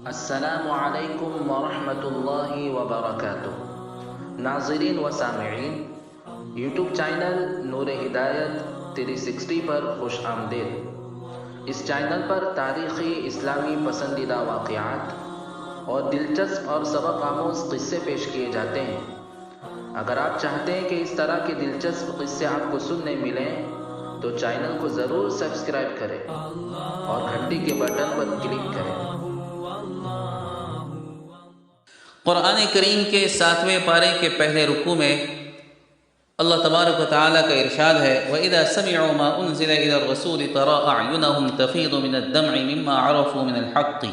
السلام علیکم ورحمۃ اللہ وبرکاتہ۔ ناظرین و سامعین، یوٹیوب چینل نور ہدایت 360 پر خوش آمدید۔ اس چینل پر تاریخی اسلامی پسندیدہ واقعات اور دلچسپ اور سبق آموز قصے پیش کیے جاتے ہیں۔ اگر آپ چاہتے ہیں کہ اس طرح کے دلچسپ قصے آپ کو سننے ملیں تو چینل کو ضرور سبسکرائب کریں اور گھنٹی کے بٹن پر کلک کریں۔ قرآن کریم کے 7ویں پارے کے پہلے رکوع میں اللہ تبارک و تعالیٰ کا ارشاد ہے وَإِذَا سَمِعُوا مَا أُنزِلَ إِلَى الرَّسُولِ تَرَىٰ أَعْيُنَهُمْ تَفِيضُ مِنَ الدَّمْعِ مِمَّا عَرَفُوا مِنَ الْحَقِّ،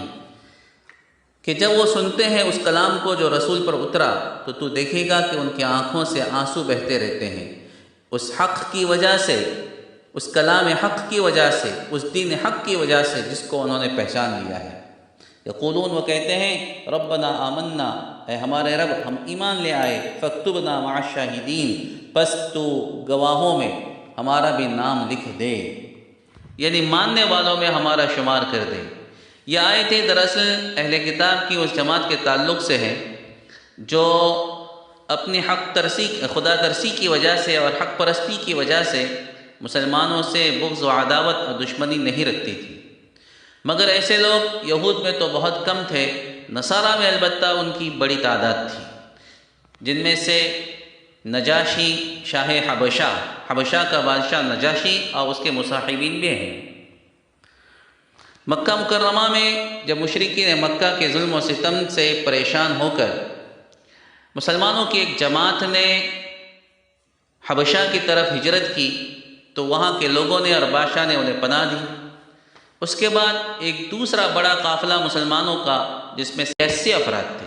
کہ جب وہ سنتے ہیں اس کلام کو جو رسول پر اترا تو دیکھے گا کہ ان کی آنکھوں سے آنسو بہتے رہتے ہیں، اس حق کی وجہ سے، اس کلام حق کی وجہ سے، اس دین حق کی وجہ سے جس کو انہوں نے پہچان لیا ہے۔ یقولون، وہ کہتے ہیں ربنا آمنا، اے ہمارے رب ہم ایمان لے آئے، فاکتبنا مع الشاہدین، پس تو گواہوں میں ہمارا بھی نام لکھ دے، یعنی ماننے والوں میں ہمارا شمار کر دے۔ یہ آیتیں دراصل اہل کتاب کی اس جماعت کے تعلق سے ہیں جو اپنی خدا ترسی کی وجہ سے اور حق پرستی کی وجہ سے مسلمانوں سے بغض و عداوت اور دشمنی نہیں رکھتی تھی، مگر ایسے لوگ یہود میں تو بہت کم تھے، نصارہ میں البتہ ان کی بڑی تعداد تھی، جن میں سے نجاشی شاہ حبشہ کا بادشاہ نجاشی اور اس کے مصاحبین بھی ہیں۔ مکہ مکرمہ میں جب مشرکین مکہ کے ظلم و ستم سے پریشان ہو کر مسلمانوں کی ایک جماعت نے حبشہ کی طرف ہجرت کی تو وہاں کے لوگوں نے اور بادشاہ نے انہیں پناہ دی۔ اس کے بعد ایک دوسرا بڑا قافلہ مسلمانوں کا جس میں 82 افراد تھے،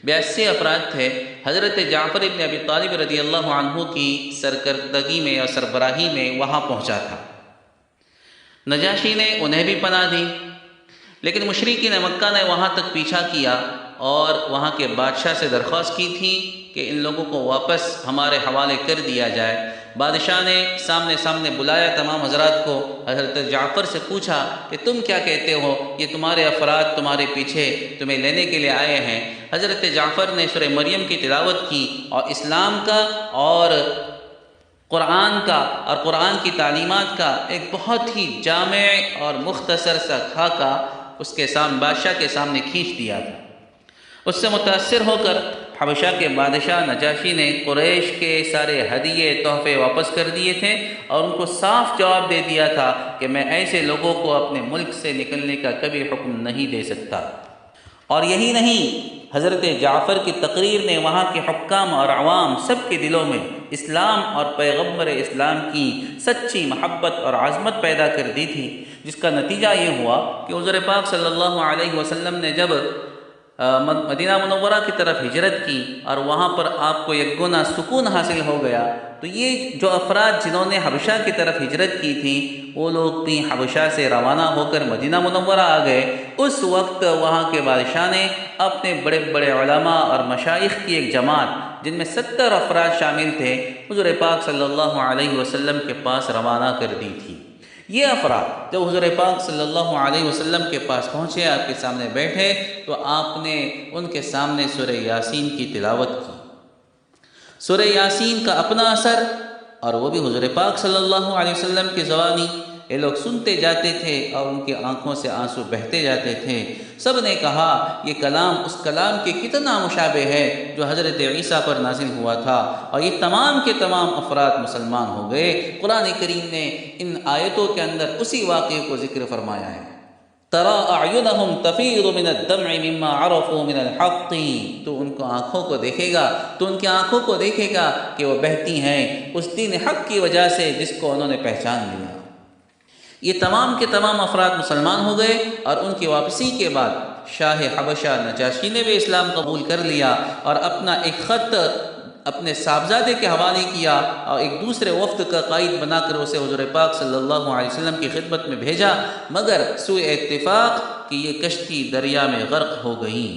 82 افراد تھے، حضرت جعفر ابن ابی طالب رضی اللہ عنہ کی سرکردگی میں اور سربراہی میں وہاں پہنچا تھا۔ نجاشی نے انہیں بھی پناہ دی، لیکن مشرکین مکہ نے وہاں تک پیچھا کیا اور وہاں کے بادشاہ سے درخواست کی تھی کہ ان لوگوں کو واپس ہمارے حوالے کر دیا جائے۔ بادشاہ نے سامنے بلایا تمام حضرات کو، حضرت جعفر سے پوچھا کہ تم کیا کہتے ہو، یہ تمہارے افراد تمہارے پیچھے تمہیں لینے کے لیے آئے ہیں۔ حضرت جعفر نے سورہ مریم کی تلاوت کی اور اسلام کا اور قرآن کا اور قرآن کی تعلیمات کا ایک بہت ہی جامع اور مختصر سا خاکہ اس کے بادشاہ کے سامنے کھینچ دیا تھا۔ اس سے متاثر ہو کر حبشہ کے بادشاہ نجاشی نے قریش کے سارے ہدیے تحفے واپس کر دیے تھے اور ان کو صاف جواب دے دیا تھا کہ میں ایسے لوگوں کو اپنے ملک سے نکلنے کا کبھی حکم نہیں دے سکتا۔ اور یہی نہیں، حضرت جعفر کی تقریر نے وہاں کے حکام اور عوام سب کے دلوں میں اسلام اور پیغمبر اسلام کی سچی محبت اور عظمت پیدا کر دی تھی، جس کا نتیجہ یہ ہوا کہ حضور پاک صلی اللہ علیہ وسلم نے جب مدینہ منورہ کی طرف ہجرت کی اور وہاں پر آپ کو یک گنا سکون حاصل ہو گیا، تو یہ جو افراد جنہوں نے حبشہ کی طرف ہجرت کی تھی وہ لوگ بھی حبشہ سے روانہ ہو کر مدینہ منورہ آ گئے۔ اس وقت وہاں کے بادشاہ نے اپنے بڑے بڑے علماء اور مشائخ کی ایک جماعت جن میں 70 افراد شامل تھے حضور پاک صلی اللہ علیہ وسلم کے پاس روانہ کر دی تھی۔ یہ افراد جب حضور پاک صلی اللہ علیہ وسلم کے پاس پہنچے، آپ کے سامنے بیٹھے، تو آپ نے ان کے سامنے سورہ یاسین کی تلاوت کی۔ سورہ یاسین کا اپنا اثر اور وہ بھی حضور پاک صلی اللہ علیہ وسلم کی زبانی، یہ لوگ سنتے جاتے تھے اور ان کی آنکھوں سے آنسو بہتے جاتے تھے۔ سب نے کہا یہ کلام اس کلام کے کتنا مشابہ ہے جو حضرت عیسیٰ پر نازل ہوا تھا، اور یہ تمام کے تمام افراد مسلمان ہو گئے۔ قرآن کریم نے ان آیتوں کے اندر اسی واقعے کو ذکر فرمایا ہے۔ تَرَىٰ أَعْيُنَهُمْ تَفِيضُ مِنَ الدَّمْعِ مِمَّا عَرَفُوا مِنَ الْحَقِّ، تو ان کو آنکھوں کو دیکھے گا، تو ان کی آنکھوں کو دیکھے گا کہ وہ بہتی ہیں اس دین حق کی وجہ سے جس کو انہوں نے پہچان لیا۔ یہ تمام کے تمام افراد مسلمان ہو گئے، اور ان کی واپسی کے بعد شاہ حبشہ نجاشی نے بھی اسلام قبول کر لیا اور اپنا ایک خط اپنے صاحبزادے کے حوالے کیا اور ایک دوسرے وفد کا قائد بنا کر اسے حضور پاک صلی اللہ علیہ وسلم کی خدمت میں بھیجا، مگر سوء اتفاق کہ یہ کشتی دریا میں غرق ہو گئی۔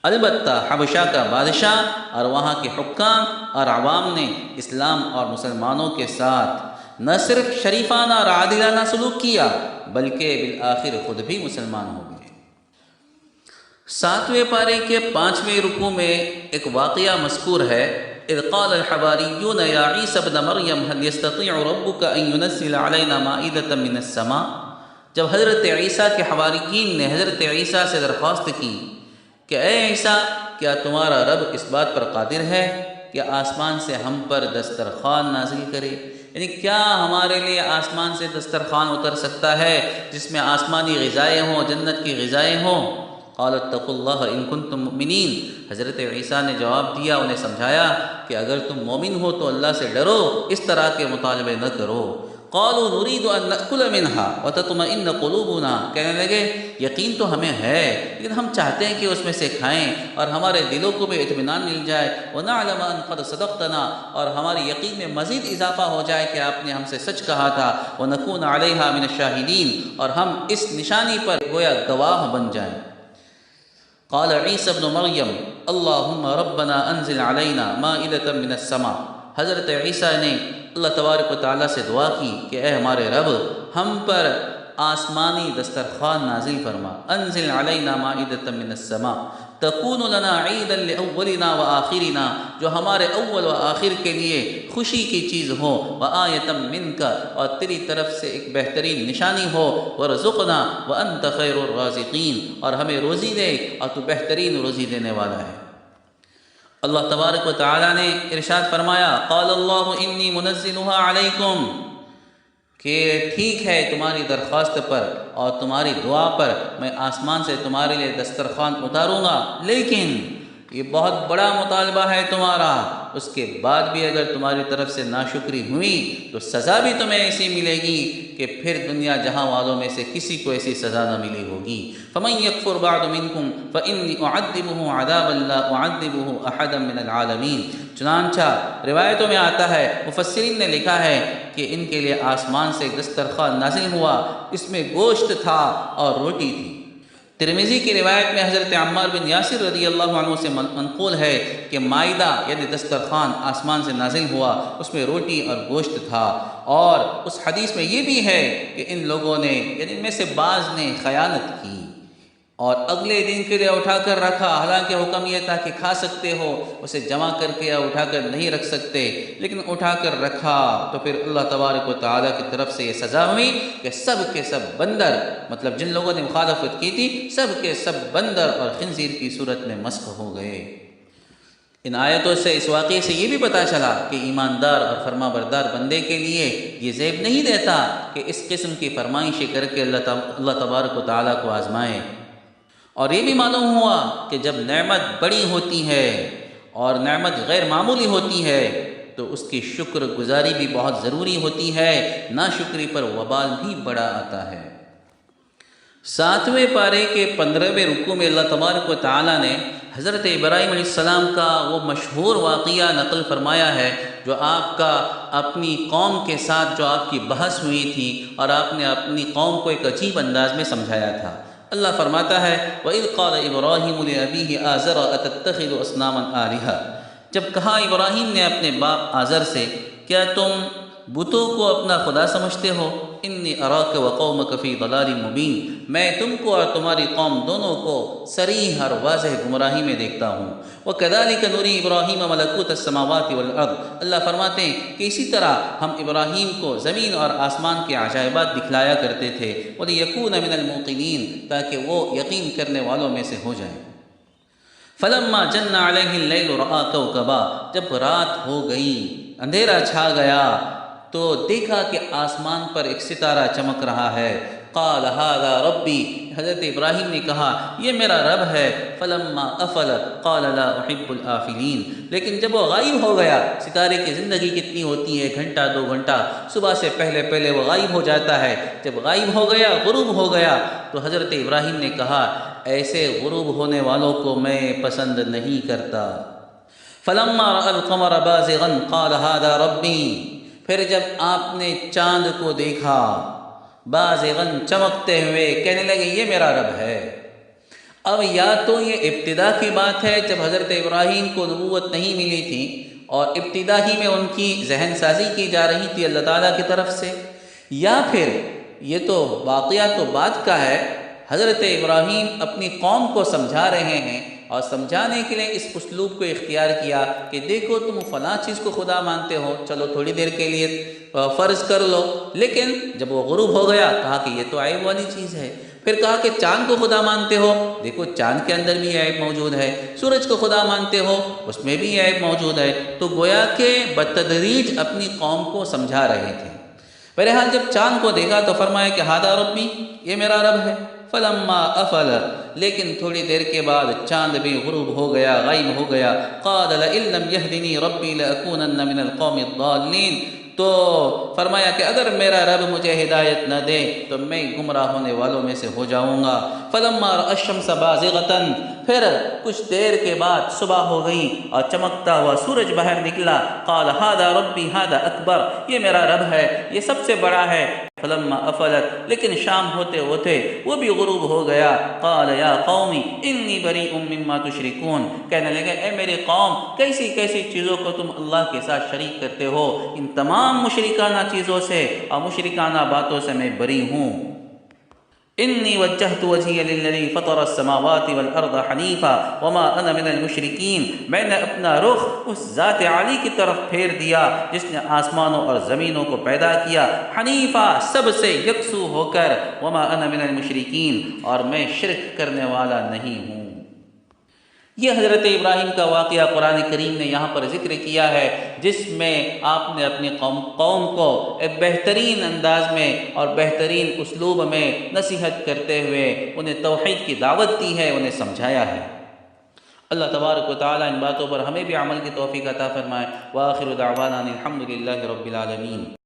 البتہ حبشہ کا بادشاہ اور وہاں کے حکام اور عوام نے اسلام اور مسلمانوں کے ساتھ نہ صرف شریفانہ اور عادلانہ سلوک کیا بلکہ بالآخر خود بھی مسلمان ہو گئے۔ 7ویں پارے کے 5ویں رکوع میں ایک واقعہ مذکور ہے۔ اذ قال الحواریون یا عیسی ابن مریم هل یستطیع ربک ان ینزل علینا مائدۃ من السماء، جب حضرت عیسیٰ کے حواریین نے حضرت عیسیٰ سے درخواست کی کہ اے عیسیٰ، کیا تمہارا رب اس بات پر قادر ہے کہ آسمان سے ہم پر دسترخوان نازل کرے، یعنی کیا ہمارے لیے آسمان سے دسترخوان اتر سکتا ہے جس میں آسمانی غذائیں ہوں، جنت کی غذائیں ہوں؟ قال اتقوا اللہ ان کنتم مؤمنین، حضرت عیسیٰ نے جواب دیا، انہیں سمجھایا کہ اگر تم مومن ہو تو اللہ سے ڈرو، اس طرح کے مطالبے نہ کرو۔ قالوا نريد ان ناكل منها وتطمئن قلوبنا، کہنے لگے یقین تو ہمیں ہے لیکن ہم چاہتے ہیں کہ اس میں سے کھائیں اور ہمارے دلوں کو بھی اطمینان مل جائے، ونعلم ان قد صدقتنا، اور ہماری یقین میں مزید اضافہ ہو جائے کہ آپ نے ہم سے سچ کہا تھا، ونكون عليها من الشاہدین، اور ہم اس نشانی پر گویا گواہ بن جائیں۔ قال عیسی ابن مریم اللہم ربنا انزل علینا مائدۃ من السماء، حضرت عیسیٰ نے اللہ تبارک و تعالیٰ سے دعا کی کہ اے ہمارے رب، ہم پر آسمانی دسترخوان نازل فرما، انزل علینا مائدۃ من السماء تکون لنا عیدا لاولنا وآخرنا، جو ہمارے اول و آخر کے لیے خوشی کی چیز ہو، وآیۃ منک، اور تیری طرف سے ایک بہترین نشانی ہو، ورزقنا وانت خیر الرازقین، اور ہمیں روزی دے اور تو بہترین روزی دینے والا ہے۔ اللہ تبارک و تعالیٰ نے ارشاد فرمایا قال اللہ انی منزلها علیکم، کہ ٹھیک ہے تمہاری درخواست پر اور تمہاری دعا پر میں آسمان سے تمہارے لیے دسترخوان اتاروں گا، لیکن یہ بہت بڑا مطالبہ ہے تمہارا، اس کے بعد بھی اگر تمہاری طرف سے ناشکری ہوئی تو سزا بھی تمہیں ایسی ملے گی کہ پھر دنیا جہاں والوں میں سے کسی کو ایسی سزا نہ ملی ہوگی۔ فمن یکفر بعد منکم فانی اعذبہ عذابا لا اعذبہ احدا من العالمین، چنانچہ روایتوں میں آتا ہے، مفسرین نے لکھا ہے کہ ان کے لیے آسمان سے ایک دسترخوان نازل ہوا، اس میں گوشت تھا اور روٹی تھی۔ ترمذی کی روایت میں حضرت عمار بن یاسر رضی اللہ عنہ سے منقول ہے کہ مائدہ یعنی دسترخوان آسمان سے نازل ہوا، اس میں روٹی اور گوشت تھا، اور اس حدیث میں یہ بھی ہے کہ ان لوگوں نے یعنی ان میں سے بعض نے خیانت کی اور اگلے دن کے لیے اٹھا کر رکھا، حالانکہ حکم یہ تھا کہ کھا سکتے ہو، اسے جمع کر کے یا اٹھا کر نہیں رکھ سکتے، لیکن اٹھا کر رکھا تو پھر اللہ تبارک و تعالیٰ کی طرف سے یہ سزا ہوئی کہ سب کے سب بندر، مطلب جن لوگوں نے مخالفت کی تھی سب کے سب بندر اور خنزیر کی صورت میں مسخ ہو گئے۔ ان آیتوں سے اس واقعے سے یہ بھی پتہ چلا کہ ایماندار اور فرما بردار بندے کے لیے یہ زیب نہیں دیتا کہ اس قسم کی فرمائشیں کر کے اللہ تبارک و تعالیٰ کو آزمائے۔ اور یہ بھی معلوم ہوا کہ جب نعمت بڑی ہوتی ہے اور نعمت غیر معمولی ہوتی ہے تو اس کی شکر گزاری بھی بہت ضروری ہوتی ہے، ناشکری پر وبال بھی بڑا آتا ہے۔ 7ویں پارے کے 15ویں رکوع میں اللہ تبارک و تعالیٰ نے حضرت ابراہیم علیہ السلام کا وہ مشہور واقعہ نقل فرمایا ہے جو آپ کا اپنی قوم کے ساتھ جو آپ کی بحث ہوئی تھی اور آپ نے اپنی قوم کو ایک عجیب انداز میں سمجھایا تھا۔ اللہ فرماتا ہے وَإِذْ قَالَ إِبْرَاهِيمُ لِأَبِيهِ آزَرَ أَتَتَّخِذُ أَصْنَامًا آلِهَةً، جب کہا ابراہیم نے اپنے باپ آزر سے کیا تم بتوں کو اپنا خدا سمجھتے ہو؟ انی اراک وقومک فی ضلال مبین، میں تم کو اور تمہاری قوم دونوں کو صریح اور واضح گمراہی میں دیکھتا ہوں۔ وَكَذَلِكَ نُرِي إِبْرَاهِيمَ مَلَكُوتَ السَّمَاوَاتِ وَالْأَرْضِ، اللہ فرماتے ہیں کہ اسی طرح ہم ابراہیم کو زمین اور آسمان کے عجائبات دکھلایا کرتے تھے، وَلِيَكُونَ مِنَ الْمُوقِنِينَ، تاکہ وہ یقین کرنے والوں میں سے ہو جائیں۔ فلما جن علیہ اللیل رأى کوکبا، جب رات ہو گئی اندھیرا چھا گیا تو دیکھا کہ آسمان پر ایک ستارہ چمک رہا ہے۔ قال هذا ربی، حضرت ابراہیم نے کہا یہ میرا رب ہے۔ فلما افل قال لا احب الآفلین، لیکن جب وہ غائب ہو گیا، ستارے کی زندگی کتنی ہوتی ہے، گھنٹہ 2 گھنٹہ، صبح سے پہلے پہلے وہ غائب ہو جاتا ہے، جب غائب ہو گیا، غروب ہو گیا، تو حضرت ابراہیم نے کہا ایسے غروب ہونے والوں کو میں پسند نہیں کرتا۔ فلما رأى القمر بازغا قال هذا ربی، پھر جب آپ نے چاند کو دیکھا بازغن چمکتے ہوئے، کہنے لگے یہ میرا رب ہے۔ اب یا تو یہ ابتدا کی بات ہے جب حضرت ابراہیم کو نبوت نہیں ملی تھی اور ابتدا ہی میں ان کی ذہن سازی کی جا رہی تھی اللہ تعالیٰ کی طرف سے، یا پھر یہ تو واقعہ تو بات کا ہے، حضرت ابراہیم اپنی قوم کو سمجھا رہے ہیں، اور سمجھانے کے لیے اس اسلوب کو اختیار کیا کہ دیکھو تم فلاں چیز کو خدا مانتے ہو، چلو تھوڑی دیر کے لیے فرض کر لو، لیکن جب وہ غروب ہو گیا کہا کہ یہ تو عیب والی چیز ہے۔ پھر کہا کہ چاند کو خدا مانتے ہو، دیکھو چاند کے اندر بھی عیب موجود ہے، سورج کو خدا مانتے ہو اس میں بھی عیب موجود ہے۔ تو گویا کہ بتدریج اپنی قوم کو سمجھا رہے تھے۔ بہرحال جب چاند کو دیکھا تو فرمایا کہ ھذا ربی، یہ میرا رب ہے۔ فلما افل، لیکن تھوڑی دیر کے بعد چاند بھی غروب ہو گیا، غائب ہو گیا۔ قال لئن لم يهدني ربي لأكونن من القوم الضالين، تو فرمایا کہ اگر میرا رب مجھے ہدایت نہ دے تو میں گمراہ ہونے والوں میں سے ہو جاؤں گا۔ فلما رأى الشمس بازغة، پھر کچھ دیر کے بعد صبح ہو گئی اور چمکتا ہوا سورج باہر نکلا۔ قال ھذا ربی ھذا اکبر، یہ میرا رب ہے، یہ سب سے بڑا ہے۔ فلما افلت، لیکن شام ہوتے ہوتے وہ بھی غروب ہو گیا۔ قال یا قوم انی بریء مما تشرکون، کہنے لگے اے میری قوم، کیسی کیسی چیزوں کو تم اللہ کے ساتھ شریک کرتے ہو، ان تمام مشرکانہ چیزوں سے اور مشرکانہ باتوں سے میں بری ہوں۔ انی وجہت وجہی للذی فطر السماوات والارض حنیفا وما انا من المشرکین، میں نے اپنا رخ اس ذات عالی کی طرف پھیر دیا جس نے آسمانوں اور زمینوں کو پیدا کیا، حنیفا سب سے یکسو ہو کر، وما انا من المشرکین اور میں شرک کرنے والا نہیں ہوں۔ یہ حضرت ابراہیم کا واقعہ قرآن کریم نے یہاں پر ذکر کیا ہے، جس میں آپ نے اپنی قوم کو ایک بہترین انداز میں اور بہترین اسلوب میں نصیحت کرتے ہوئے انہیں توحید کی دعوت دی ہے، انہیں سمجھایا ہے۔ اللہ تبارک و تعالیٰ ان باتوں پر ہمیں بھی عمل کی توفیق عطا فرمائے۔ وآخر دعوانا الحمد للہ رب العالمین۔